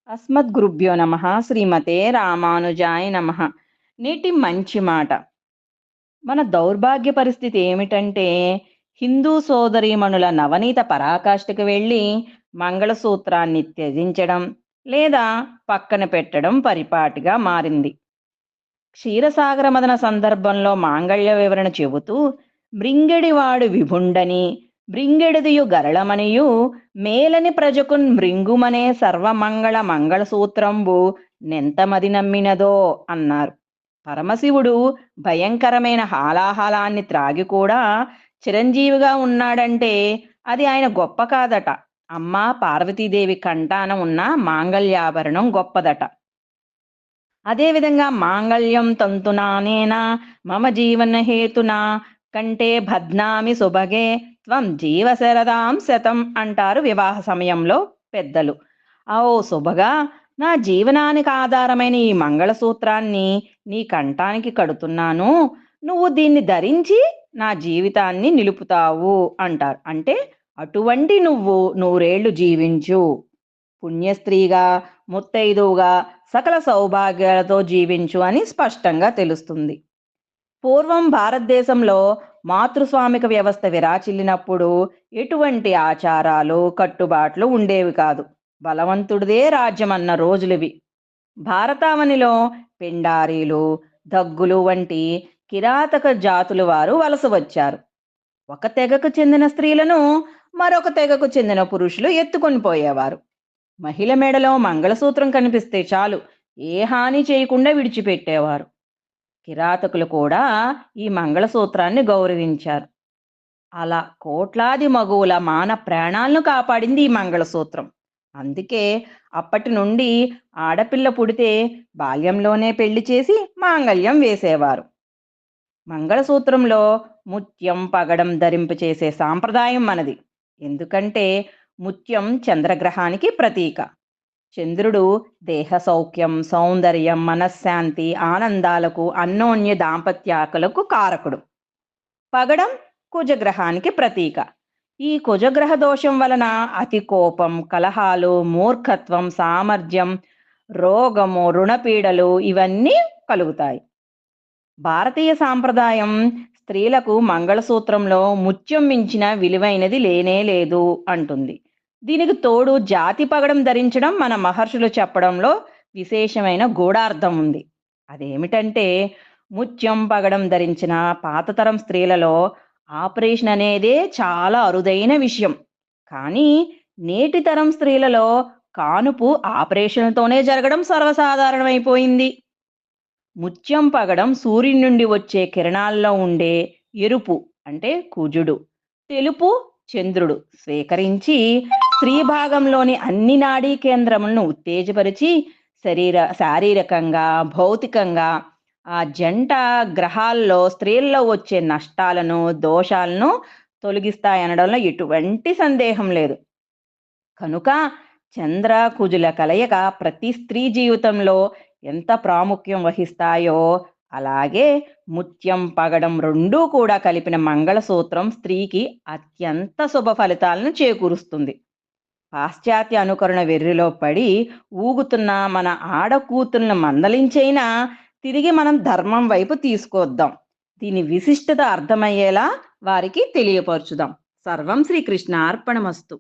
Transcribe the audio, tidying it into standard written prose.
అస్మద్గురుభ్యో నమ శ్రీమతే రామానుజాయ నమ. నేటి మంచి మాట. మన దౌర్భాగ్య పరిస్థితి ఏమిటంటే, హిందూ సోదరీమణుల నవనీత పరాకాష్ఠకు వెళ్ళి మంగళసూత్రాన్ని త్యజించడం లేదా పక్కన పెట్టడం పరిపాటిగా మారింది. క్షీరసాగర మదన సందర్భంలో మాంగళ్య వివరణ చెబుతూ, మృంగెడివాడు విభుండని భృంగెడిదియు గరళమనియు మేలని ప్రజకున్ మృంగుమనే సర్వమంగళ మంగళసూత్రంబు నెంతమది నమ్మినదో అన్నారు. పరమశివుడు భయంకరమైన హాలాహలాన్ని త్రాగి కూడా చిరంజీవిగా ఉన్నాడంటే అది ఆయన గొప్ప కాదట. అమ్మ పార్వతీదేవి కంటాన ఉన్న మాంగళ్యాభరణం గొప్పదట. అదేవిధంగా మాంగళ్యం తంతునానేనా మమ జీవన హేతునా కంటే భద్నామి సుభగే త్వం జీవశరదాం శతం అంటారు వివాహ సమయంలో పెద్దలు. ఓ సుభగా, నా జీవనానికి ఆధారమైన ఈ మంగళసూత్రాన్ని నీ కంఠానికి కడుతున్నాను. నువ్వు దీన్ని ధరించి నా జీవితాన్ని నిలుపుతావు అంటారు. అంటే అటువంటి నువ్వు నూరేళ్లు జీవించు, పుణ్యస్త్రీగా ముత్తైదువుగా సకల సౌభాగ్యాలతో జీవించు అని స్పష్టంగా తెలుస్తుంది. పూర్వం భారతదేశంలో మాతృస్వామిక వ్యవస్థ విరాచిల్లినప్పుడు ఎటువంటి ఆచారాలు కట్టుబాట్లు ఉండేవి కాదు. బలవంతుడిదే రాజ్యమన్న రోజులివి. భారతావనిలో పిండారీలు, దగ్గులు వంటి కిరాతక జాతుల వారు వలస వచ్చారు. ఒక తెగకు చెందిన స్త్రీలను మరొక తెగకు చెందిన పురుషులు ఎత్తుకొని పోయేవారు. మహిళ మెడలో మంగళసూత్రం కనిపిస్తే చాలు, ఏ హాని చేయకుండా విడిచిపెట్టేవారు. కిరాతకులు కూడా ఈ మంగళసూత్రాన్ని గౌరవించారు. అలా కోట్లాది మగువుల మాన ప్రాణాలను కాపాడింది ఈ మంగళసూత్రం. అందుకే అప్పటి నుండి ఆడపిల్ల పుడితే బాల్యంలోనే పెళ్లి చేసి మాంగళ్యం వేసేవారు. మంగళసూత్రంలో ముత్యం పగడం ధరింపు చేసే సాంప్రదాయం మనది. ఎందుకంటే ముత్యం చంద్రగ్రహానికి ప్రతీక. చంద్రుడు దేహ సౌఖ్యం, సౌందర్యం, మనశ్శాంతి, ఆనందాలకు, అన్యోన్య దాంపత్యాకులకు కారకుడు. పగడం కుజగ్రహానికి ప్రతీక. ఈ కుజగ్రహ దోషం వలన అతి కోపం, కలహాలు, మూర్ఖత్వం, సామర్థ్యం, రోగము, రుణపీడలు ఇవన్నీ కలుగుతాయి. భారతీయ సాంప్రదాయం స్త్రీలకు మంగళసూత్రంలో ముత్యం మించిన విలువైనది లేనే లేదు అంటుంది. దీనికి తోడు జాతి పగడం ధరించడం మన మహర్షులు చెప్పడంలో విశేషమైన గూఢార్థం ఉంది. అదేమిటంటే, ముత్యం పగడం ధరించిన పాతతరం స్త్రీలలో ఆపరేషన్ అనేదే చాలా అరుదైన విషయం. కానీ నేటి తరం స్త్రీలలో కానుపు ఆపరేషన్తోనే జరగడం సర్వసాధారణమైపోయింది. ముత్యం పగడం సూర్యుని నుండి వచ్చే కిరణాల్లో ఉండే ఎరుపు అంటే కుజుడు, తెలుపు చంద్రుడు స్వీకరించి స్త్రీ భాగంలోని అన్ని నాడీ కేంద్రములను ఉత్తేజపరిచి శారీరకంగా భౌతికంగా ఆ జంట గ్రహాల్లో స్త్రీల్లో వచ్చే నష్టాలను దోషాలను తొలగిస్తాయనడంలో ఎటువంటి సందేహం లేదు. కనుక చంద్ర కుజుల కలయిక ప్రతి స్త్రీ జీవితంలో ఎంత ప్రాముఖ్యం వహిస్తాయో, అలాగే ముత్యం పగడం రెండూ కూడా కలిపిన మంగళసూత్రం స్త్రీకి అత్యంత శుభ ఫలితాలను చేకూరుస్తుంది. పాశ్చాత్య అనుకరణ వెర్రిలో పడి ఊగుతున్న మన ఆడకూతులను మందలించైనా తిరిగి మనం ధర్మం వైపు తీసుకొద్దాం. దీని విశిష్టత అర్థమయ్యేలా వారికి తెలియపరచుదాం. సర్వం శ్రీకృష్ణ అర్పణమస్తు.